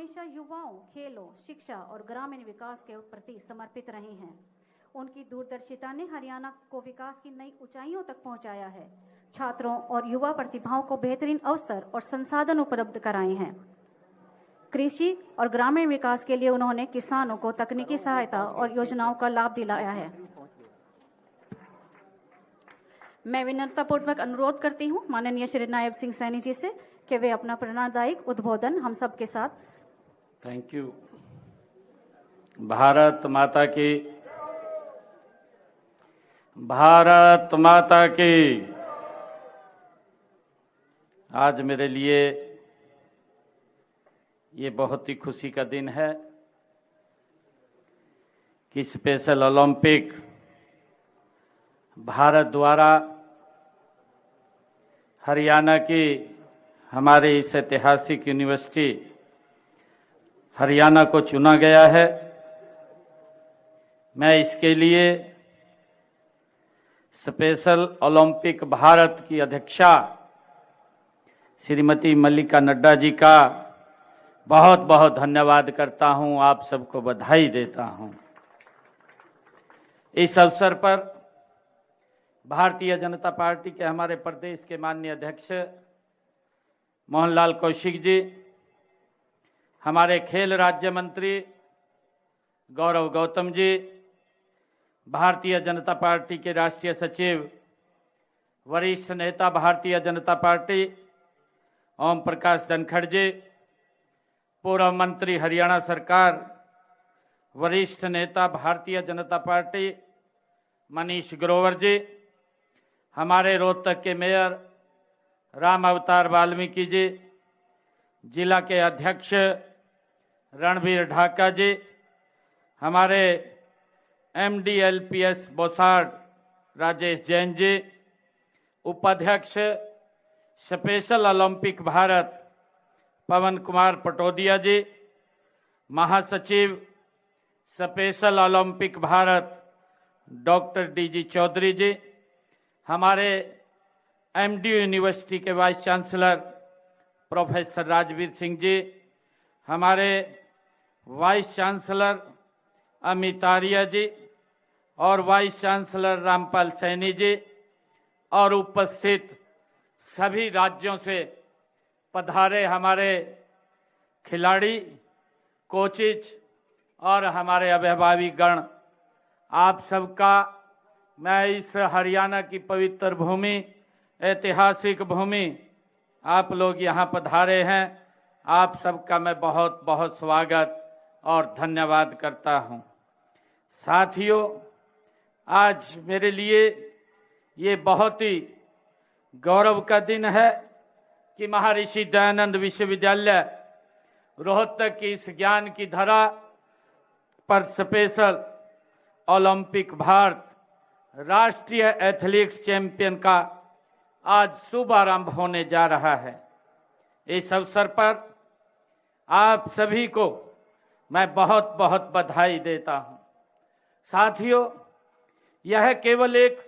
हमेशा युवाओं, खेलों, शिक्षा और ग्रामीण विकास के प्रति समर्पित रहे हैं। उनकी दूरदर्शिता ने हरियाणा को विकास की नई ऊंचाइयों तक पहुंचाया है। छात्रों और युवा प्रतिभाओं को बेहतरीन अवसर और संसाधन उपलब्ध कराए हैं। कृषि और ग्रामीण विकास के लिए उन्होंने किसानों को तकनीकी सहायता और योजनाओं का लाभ दिलाया है। मैं विनम्रतापूर्वक अनुरोध करती हूं माननीय श्री नायब सिंह सैनी जी से कि वे अपना प्रेरणादायक उद्बोधन हम सब के साथ। Thank you. भारत माता की, भारत माता की। आज मेरे लिए ये बहुत ही खुशी का दिन है कि स्पेशल ओलंपिक भारत द्वारा हरियाणा की हमारे इस ऐतिहासिक यूनिवर्सिटी हरियाणा को चुना गया है। मैं इसके लिए स्पेशल ओलंपिक भारत की अध्यक्षा श्रीमती मल्लिका नड्डा जी का बहुत बहुत धन्यवाद करता हूं, आप सबको बधाई देता हूं। इस अवसर पर भारतीय जनता पार्टी के हमारे प्रदेश के माननीय अध्यक्ष मोहनलाल कौशिक जी, हमारे खेल राज्य मंत्री गौरव गौतम जी, भारतीय जनता पार्टी के राष्ट्रीय सचिव वरिष्ठ नेता भारतीय जनता पार्टी ओम प्रकाश धनखड़ जी, पूर्व मंत्री हरियाणा सरकार वरिष्ठ नेता भारतीय जनता पार्टी मनीष ग्रोवर जी, हमारे रोहतक के मेयर राम अवतार वाल्मीकि जी, जिला के अध्यक्ष रणबीर ढाका जी, हमारे MDLPS बोसाड राजेश जैन जी, उपाध्यक्ष स्पेशल ओलंपिक भारत पवन कुमार पटोदिया जी, महासचिव Special Olympic Bharat doctor DG Chaudhary ji, हमारे MDU यूनिवर्सिटी के vice chancellor professor Rajveer Singh ji, हमारे वाइस चांसलर अमित आर्य जी और वाइस चांसलर रामपाल सैनी जी और उपस्थित सभी राज्यों से पधारे हमारे खिलाड़ी, कोचेज और हमारे अभिभावकगण, आप सबका मैं इस हरियाणा की पवित्र भूमि, ऐतिहासिक भूमि, आप लोग यहाँ पधारे हैं, आप सबका मैं बहुत बहुत स्वागत और धन्यवाद करता हूँ। साथियों, आज मेरे लिए ये बहुत ही गौरव का दिन है कि महर्षि दयानंद विश्वविद्यालय रोहतक की इस ज्ञान की धरा पर स्पेशल ओलंपिक भारत राष्ट्रीय एथलेटिक्स चैंपियन का आज शुभारंभ होने जा रहा है। इस अवसर पर आप सभी को मैं बहुत बहुत बधाई देता हूं। साथियों, यह केवल एक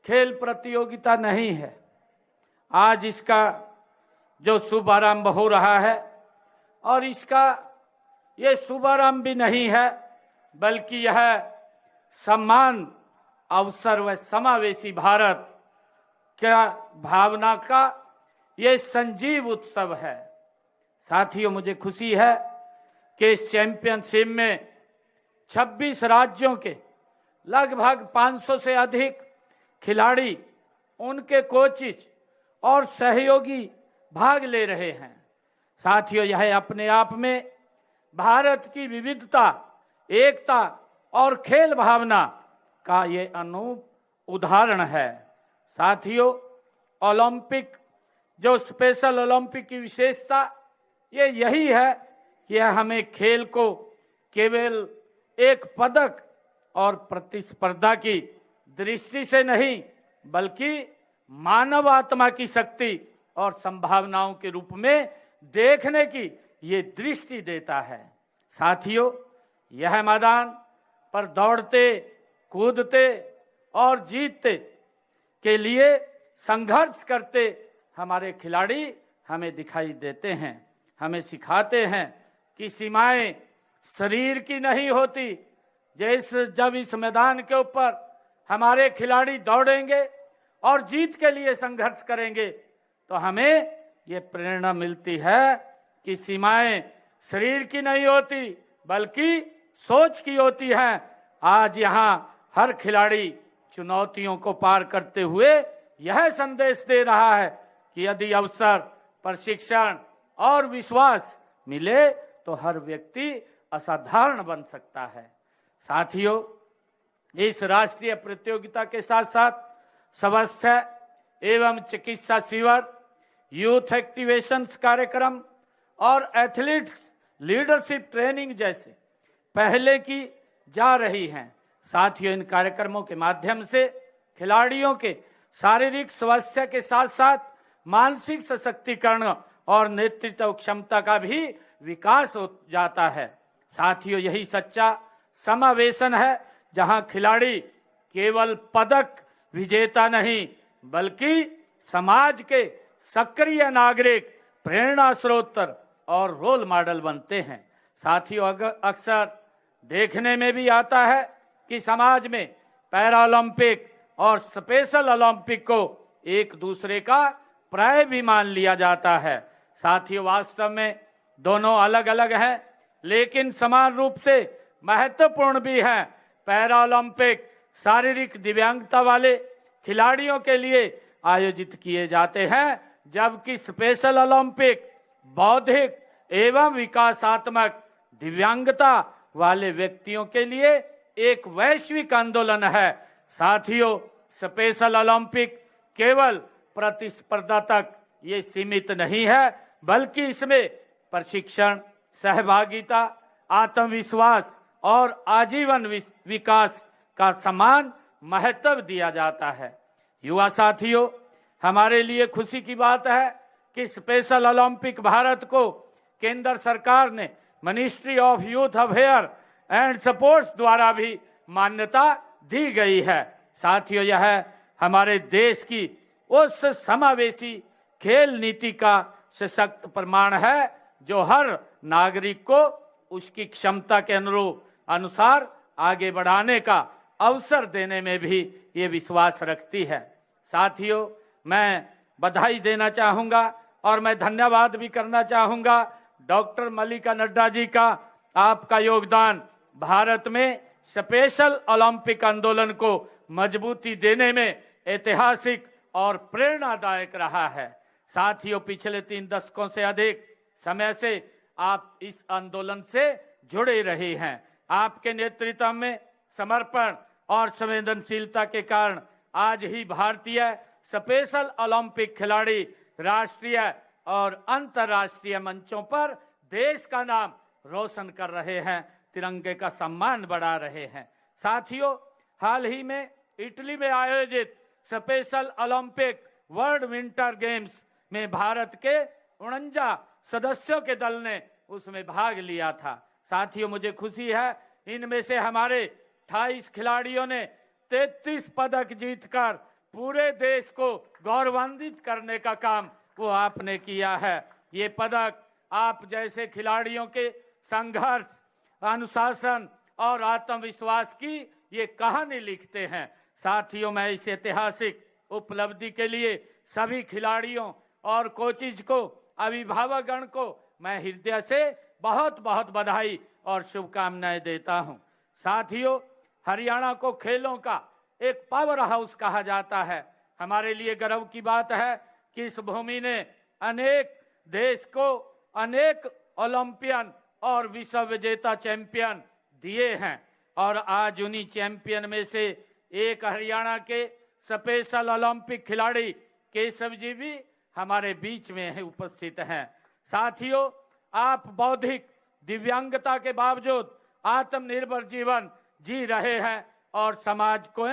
खेल प्रतियोगिता नहीं है। आज इसका जो शुभारंभ हो रहा है, और इसका ये शुभारंभ भी नहीं है बल्कि यह सम्मान, अवसर व समावेशी भारत क्या भावना का ये संजीव उत्सव है। साथियों, मुझे खुशी है कि इस चैंपियनशिप में 26 राज्यों के लगभग 500 से अधिक खिलाड़ी, उनके कोचेज और सहयोगी भाग ले रहे हैं। साथियों, यह अपने आप में भारत की विविधता, एकता और खेल भावना का ये अनूप उदाहरण है। साथियों, ओलंपिक, जो स्पेशल ओलंपिक की विशेषता ये यही है कि यह हमें खेल को केवल एक पदक और प्रतिस्पर्धा की दृष्टि से नहीं बल्कि मानव आत्मा की शक्ति और संभावनाओं के रूप में देखने की ये दृष्टि देता है। साथियों, यह मैदान पर दौड़ते, कूदते और जीतते के लिए संघर्ष करते हमारे खिलाड़ी हमें दिखाई देते हैं, हमें सिखाते हैं कि सीमाएं शरीर की नहीं होती। जब इस मैदान के ऊपर हमारे खिलाड़ी दौड़ेंगे और जीत के लिए संघर्ष करेंगे तो हमें ये प्रेरणा मिलती है कि सीमाएं शरीर की नहीं होती बल्कि सोच की होती है। आज यहाँ हर खिलाड़ी चुनौतियों को पार करते हुए यह संदेश दे रहा है कि यदि अवसर, प्रशिक्षण और विश्वास मिले तो हर व्यक्ति असाधारण बन सकता है। साथियों, इस राष्ट्रीय प्रतियोगिता के साथ साथ स्वास्थ्य एवं चिकित्सा शिविर, यूथ एक्टिवेशन कार्यक्रम और एथलीट्स लीडरशिप ट्रेनिंग जैसे पहले की जा रही हैं। साथियों, इन कार्यक्रमों के माध्यम से खिलाड़ियों के शारीरिक स्वास्थ्य के साथ साथ मानसिक सशक्तिकरण और नेतृत्व क्षमता का भी विकास हो जाता है। साथियों, यही सच्चा समावेशन है जहां खिलाड़ी केवल पदक विजेता नहीं बल्कि समाज के सक्रिय नागरिक, प्रेरणा स्रोत और रोल मॉडल बनते हैं। साथियों, अक्सर देखने में भी आता है कि समाज में पैरा ओलंपिक और स्पेशल ओलंपिक को एक दूसरे का पर्याय भी मान लिया जाता है। साथियों, वास्तव में दोनों अलग अलग हैं लेकिन समान रूप से महत्वपूर्ण भी हैं। पैरा ओलंपिक शारीरिक दिव्यांगता वाले खिलाड़ियों के लिए आयोजित किए जाते हैं, जबकि स्पेशल ओलंपिक बौद्धिक एवं विकासात्मक दिव्यांगता वाले व्यक्तियों के लिए एक वैश्विक आंदोलन है। साथियों, स्पेशल ओलंपिक केवल प्रतिस्पर्धा तक ये सीमित नहीं है बल्कि इसमें प्रशिक्षण, सहभागिता, आत्मविश्वास और आजीवन विकास का समान महत्व दिया जाता है। युवा साथियों, हमारे लिए खुशी की बात है कि स्पेशल ओलंपिक भारत को केंद्र सरकार ने ministry of youth affair and sports द्वारा भी मान्यता दी गई है। साथियों, यह हमारे देश की उस समावेशी खेल नीति का सशक्त प्रमाण है जो हर नागरिक को उसकी क्षमता के अनुसार आगे बढ़ाने का अवसर देने में भी ये विश्वास रखती है। साथियों, मैं बधाई देना चाहूंगा और मैं धन्यवाद भी करना चाहूंगा डॉक्टर मल्लिका नड्डा जी का। आपका योगदान भारत में स्पेशल ओलंपिक आंदोलन को मजबूती देने में ऐतिहासिक और प्रेरणादायक रहा है। साथियों, पिछले 3 दशकों से अधिक समय से आप इस आंदोलन से जुड़े रहे हैं। आपके नेतृत्व में समर्पण और संवेदनशीलता के कारण आज ही भारतीय स्पेशल ओलंपिक खिलाड़ी राष्ट्रीय और अंतर्राष्ट्रीय मंचों पर देश का नाम रोशन कर रहे हैं, तिरंगे का सम्मान बढ़ा रहे हैं। साथियों, हाल ही में इटली में आयोजित special Olympic world winter games में भारत के 49 सदस्यों के दल ने उसमें भाग लिया था। साथियों, मुझे खुशी है इनमें से हमारे 28 खिलाड़ियों ने 33 पदक जीतकर पूरे देश को गौरवान्वित करने का काम वो आपने किया है। ये पदक आप जैसे खिलाड़ियों के संघर्ष, अनुशासन और आत्मविश्वास की ये कहानी लिखते हैं। साथियों, मैं इस ऐतिहासिक उपलब्धि के लिए सभी खिलाड़ियों और कोचिज को, अभिभावकगण को मैं हृदय से बहुत बहुत बधाई और शुभकामनाएं देता हूं। साथियों, हरियाणा को खेलों का एक पावर हाउस कहा जाता है। हमारे लिए गर्व की बात है कि इस भूमि ने अनेक देश को अनेक ओलंपियन और विश्व विजेता चैंपियन दिए हैं और आज उन्हीं चैंपियन में से एक हरियाणा के स्पेशल ओलंपिक खिलाड़ी केशव जी भी हमारे बीच में है, उपस्थित हैं। साथियों, आप बौद्धिक दिव्यांगता के बावजूद आत्मनिर्भर जीवन जी रहे हैं और समाज को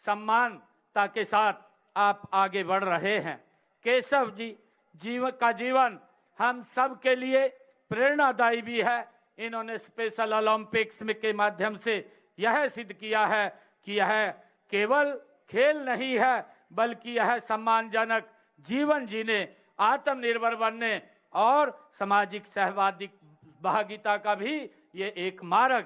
सम्मानता के साथ आप आगे बढ़ रहे हैं। केशव जी जीवन हम सब के लिए प्रेरणादायी भी है। इन्होंने स्पेशल ओलंपिक्स के माध्यम से यह सिद्ध किया है कि यह केवल खेल नहीं है बल्कि यह सम्मानजनक जीवन जीने, आत्मनिर्भर बनने और सामाजिक सहभागिता का भी ये एक मार्ग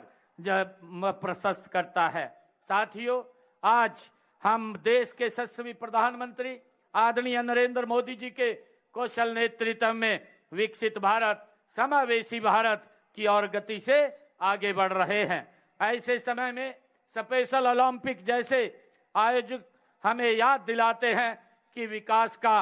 प्रशस्त करता है। साथियों, आज हम देश के यशस्वी प्रधानमंत्री आदरणीय नरेंद्र मोदी जी के कौशल नेतृत्व में विकसित भारत, समावेशी भारत की ओर गति से आगे बढ़ रहे हैं। ऐसे समय में स्पेशल ओलंपिक जैसे आयोजक हमें याद दिलाते हैं कि विकास का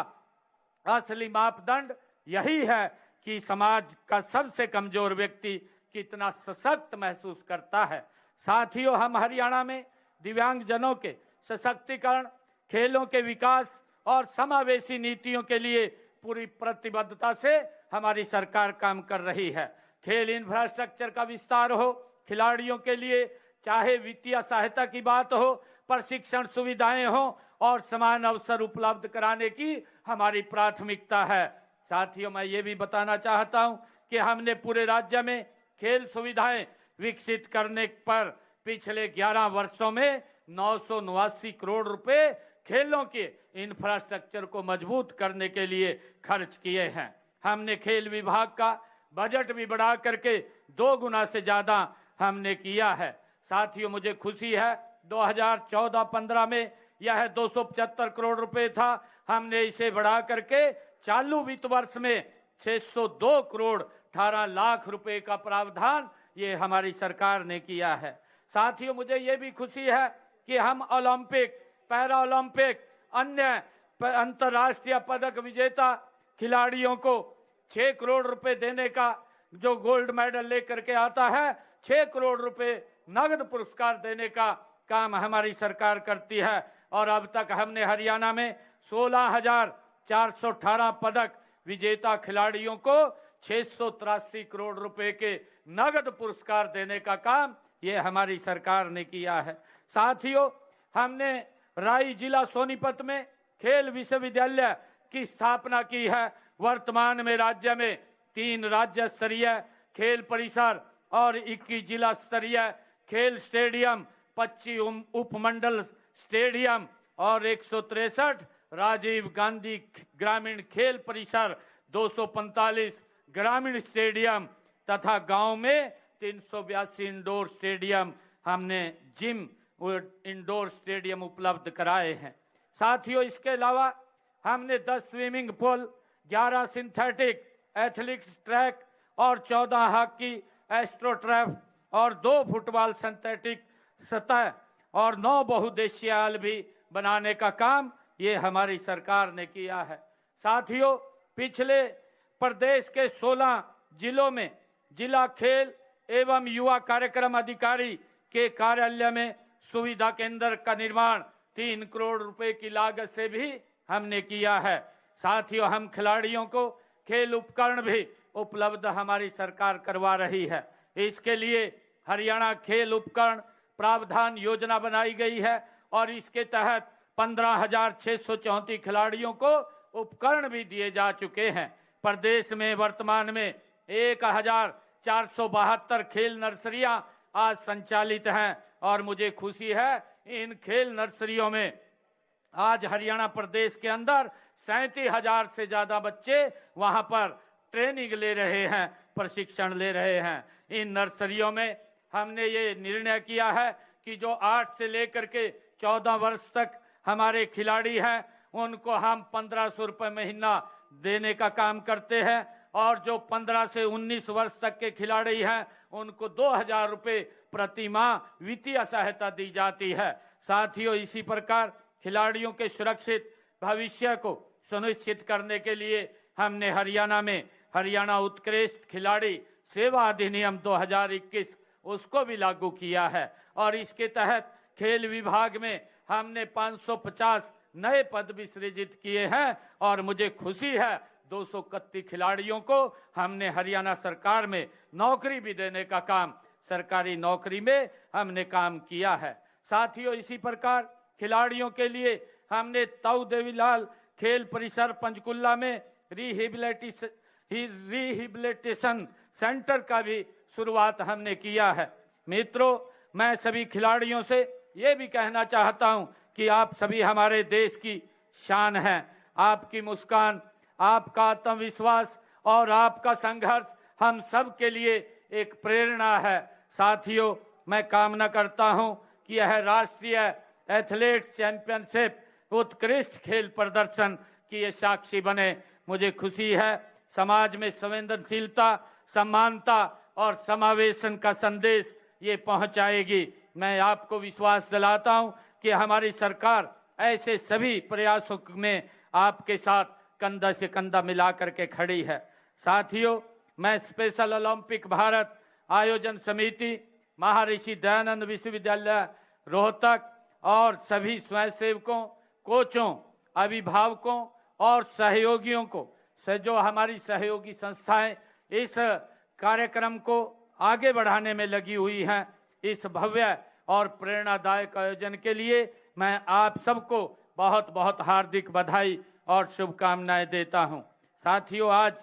असली मापदंड यही है कि समाज का सबसे कमजोर व्यक्ति कितना सशक्त महसूस करता है। साथियों, हम हरियाणा में दिव्यांगजनों के सशक्तिकरण, खेलों के विकास और समावेशी नीतियों के लिए पूरी प्रतिबद्धता से हमारी सरकार काम कर रही है। खेल इंफ्रास्ट्रक्चर का विस्तार हो, खिलाड़ियों के लिए चाहे वित्तीय सहायता की बात हो, प्रशिक्षण सुविधाएं हो और समान अवसर उपलब्ध कराने की हमारी प्राथमिकता है। साथियों, मैं ये भी बताना चाहता हूं कि हमने पूरे राज्य में खेल सुविधाएं विकसित करने पर पिछले 11 वर्षों में 989 करोड़ रुपए खेलों के इंफ्रास्ट्रक्चर को मजबूत करने के लिए खर्च किए हैं। हमने खेल विभाग का बजट भी बढ़ा करके 2 गुना से ज्यादा हमने किया है। साथियों, मुझे खुशी है 2014-15 में यह 275 करोड़ रुपए था। हमने इसे बढ़ा करके चालू वित्त वर्ष में 602 करोड़ 18 लाख रुपए का प्रावधान ये हमारी सरकार ने किया है। साथियों, मुझे ये भी खुशी है कि हम ओलंपिक, पैरा ओलंपिक, अन्य अंतर्राष्ट्रीय पदक विजेता खिलाड़ियों को 6 करोड़ रुपए देने का, जो गोल्ड मेडल लेकर के आता है 6 करोड़ रुपए नगद पुरस्कार देने का काम हमारी सरकार करती है। और अब तक हमने हरियाणा में 16,418 पदक विजेता खिलाड़ियों को 683 करोड़ रुपए के नगद पुरस्कार देने का काम ये हमारी सरकार ने किया है। साथियों, हमने राई जिला सोनीपत में खेल विश्वविद्यालय की स्थापना की है। वर्तमान में राज्य में 3 राज्य स्तरीय खेल परिसर और 21 जिला स्तरीय खेल स्टेडियम, 25 उपमंडल स्टेडियम और 163 राजीव गांधी ग्रामीण खेल परिसर, 245 ग्रामीण स्टेडियम तथा गांव में 382 इंडोर स्टेडियम, हमने जिम इंडोर स्टेडियम उपलब्ध कराए हैं। साथियों, इसके अलावा हमने 10 swimming pool, 11 synthetic athletics track और 14 हॉकी एस्ट्रोट्रैफ और 2 फुटबॉल सिंथेटिक सतह और 9 बहुउद्देशीय हॉल भी बनाने का काम ये हमारी सरकार ने किया है। साथियों, पिछले प्रदेश के 16 जिलों में जिला खेल एवं युवा कार्यक्रम अधिकारी के कार्यालय में सुविधा केंद्र का निर्माण 3 करोड़ रुपए की लागत से भी हमने किया है। साथियों, हम खिलाड़ियों को खेल उपकरण भी उपलब्ध हमारी सरकार करवा रही है। इसके लिए हरियाणा खेल उपकरण प्रावधान योजना बनाई गई है और इसके तहत 15,634 खिलाड़ियों को उपकरण भी दिए जा चुके हैं। प्रदेश में वर्तमान में 1,472 खेल नर्सरियां आज संचालित हैं और मुझे खुशी है इन खेल नर्सरियों में आज हरियाणा प्रदेश के अंदर 37,000 से ज्यादा बच्चे वहां पर ट्रेनिंग ले रहे हैं, प्रशिक्षण ले रहे हैं। इन नर्सरियों में हमने ये निर्णय किया है कि जो 8 से लेकर के 14 वर्ष तक हमारे खिलाड़ी हैं उनको हम 1,500 रुपये महीना देने का काम करते हैं और जो 15 से 19 वर्ष तक के खिलाड़ी हैं उनको 2,000 रुपये प्रति माह वित्तीय सहायता दी जाती है। साथियों, इसी प्रकार खिलाड़ियों के सुरक्षित भविष्य को सुनिश्चित करने के लिए हमने हरियाणा में हरियाणा उत्कृष्ट खिलाड़ी सेवा अधिनियम 2021 उसको भी लागू किया है और इसके तहत खेल विभाग में हमने 550 नए पद भी सृजित किए हैं और मुझे खुशी है 231 खिलाड़ियों को हमने हरियाणा सरकार में नौकरी भी देने का काम, सरकारी नौकरी में हमने काम किया है। साथियों, इसी प्रकार खिलाड़ियों के लिए हमने ताऊ देवीलाल खेल परिसर पंचकुला में रिहेबिलिटेशन सेंटर का भी शुरुआत हमने किया है। मित्रों, मैं सभी खिलाड़ियों से ये भी कहना चाहता हूं कि आप सभी हमारे देश की शान हैं। आपकी मुस्कान, आपका आत्मविश्वास और आपका संघर्ष हम सब के लिए एक प्रेरणा है। साथियों, मैं कामना करता हूं कि यह राष्ट्रीय एथलेट चैंपियनशिप उत्कृष्ट खेल प्रदर्शन की ये साक्षी बने। मुझे खुशी है समाज में संवेदनशीलता, समानता और समावेशन का संदेश ये पहुंचाएगी। मैं आपको विश्वास दिलाता हूं कि हमारी सरकार ऐसे सभी प्रयासों में आपके साथ कंधा से कंधा मिला करके खड़ी है। साथियों, मैं स्पेशल ओलंपिक भारत आयोजन समिति, महर्षि दयानंद विश्वविद्यालय रोहतक और सभी स्वयंसेवकों, कोचों, अभिभावकों और सहयोगियों को, जो हमारी सहयोगी संस्थाएं इस कार्यक्रम को आगे बढ़ाने में लगी हुई हैं, इस भव्य और प्रेरणादायक आयोजन के लिए मैं आप सबको बहुत बहुत हार्दिक बधाई और शुभकामनाएं देता हूं। साथियों, आज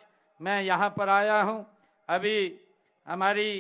मैं यहां पर आया हूं। अभी हमारी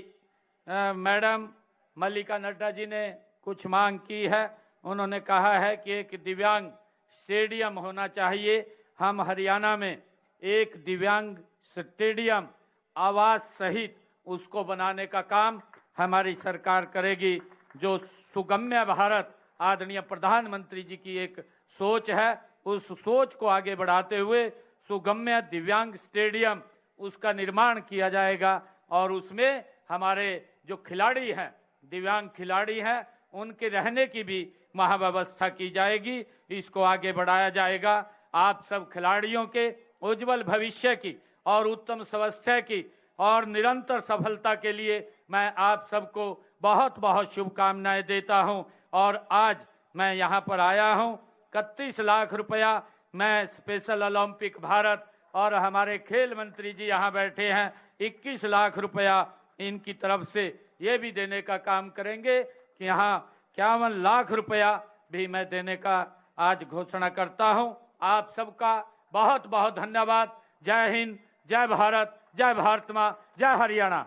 मैडम मल्लिका नड्डा जी ने कुछ मांग की है। उन्होंने कहा है कि एक दिव्यांग स्टेडियम होना चाहिए। हम हरियाणा में एक दिव्यांग स्टेडियम आवास सहित उसको बनाने का काम हमारी सरकार करेगी। जो सुगम्य भारत आदरणीय प्रधानमंत्री जी की एक सोच है, उस सोच को आगे बढ़ाते हुए सुगम्य दिव्यांग स्टेडियम उसका निर्माण किया जाएगा और उसमें हमारे जो खिलाड़ी हैं, दिव्यांग खिलाड़ी हैं, उनके रहने की भी वहाँ व्यवस्था की जाएगी। इसको आगे बढ़ाया जाएगा। आप सब खिलाड़ियों के उज्जवल भविष्य की और उत्तम स्वास्थ्य की और निरंतर सफलता के लिए मैं आप सबको बहुत बहुत शुभकामनाएं देता हूं। और आज मैं यहां पर आया हूं, 31 लाख रुपया मैं स्पेशल ओलंपिक भारत और हमारे खेल मंत्री जी यहां बैठे हैं, 21 लाख रुपया इनकी तरफ से ये भी देने का काम करेंगे कि यहाँ 51 लाख रुपया भी मैं देने का आज घोषणा करता हूं। आप सबका बहुत बहुत धन्यवाद। जय हिंद, जय भारत, जय भारत मां, जय हरियाणा।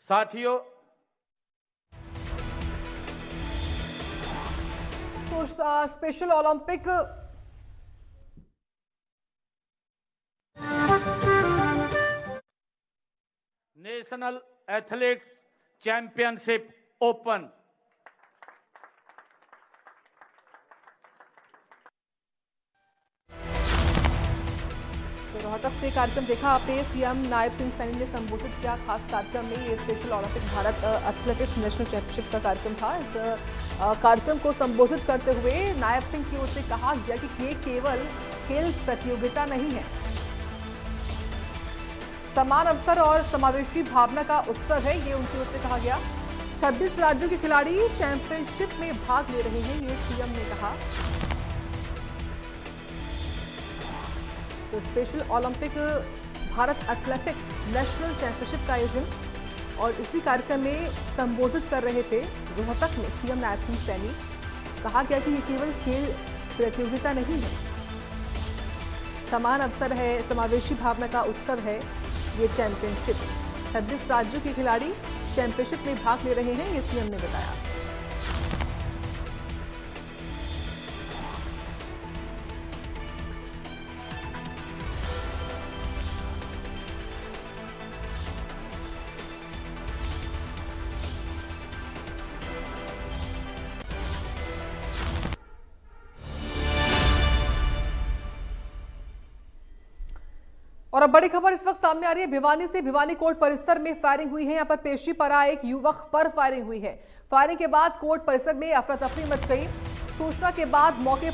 साथियों, special Olympic national athletics championship open Rohtak से कार्यक्रम देखा आपने। सीएम नायब सिंह सैनी ने संबोधित किया खास कार्यक्रम में। ये special Olympic Bharat athletics national championship का कार्यक्रम था। इस कार्यक्रम को संबोधित करते हुए नायब सिंह की ओर से कहा गया कि ये केवल खेल प्रतियोगिता नहीं है, समान अवसर और समावेशी भावना का उत्सव है, ये उनकी ओर से कहा गया। 26 राज्यों के खिलाड़ी चैंपियनशिप में भाग ले रहे हैं, ये सीएम ने कहा। तो special Olympic Bharat athletics national championship का आयोजन और इसी कार्यक्रम में संबोधित कर रहे थे रोहतक में सीएम नायब सिंह सैनी। कहा गया कि ये केवल खेल प्रतियोगिता नहीं है, समान अवसर है, समावेशी भावना का उत्सव है ये चैंपियनशिप। 26 राज्यों के खिलाड़ी चैंपियनशिप में भाग ले रहे हैं, ये सीएम ने बताया। और अब बड़ी खबर इस वक्त सामने आ रही है भिवानी से। भिवानी कोर्ट परिसर में फायरिंग हुई है। यहाँ पर पेशी पर आए एक युवक पर फायरिंग हुई है। फायरिंग के बाद कोर्ट परिसर में अफरा तफरी मच गई। सूचना के बाद मौके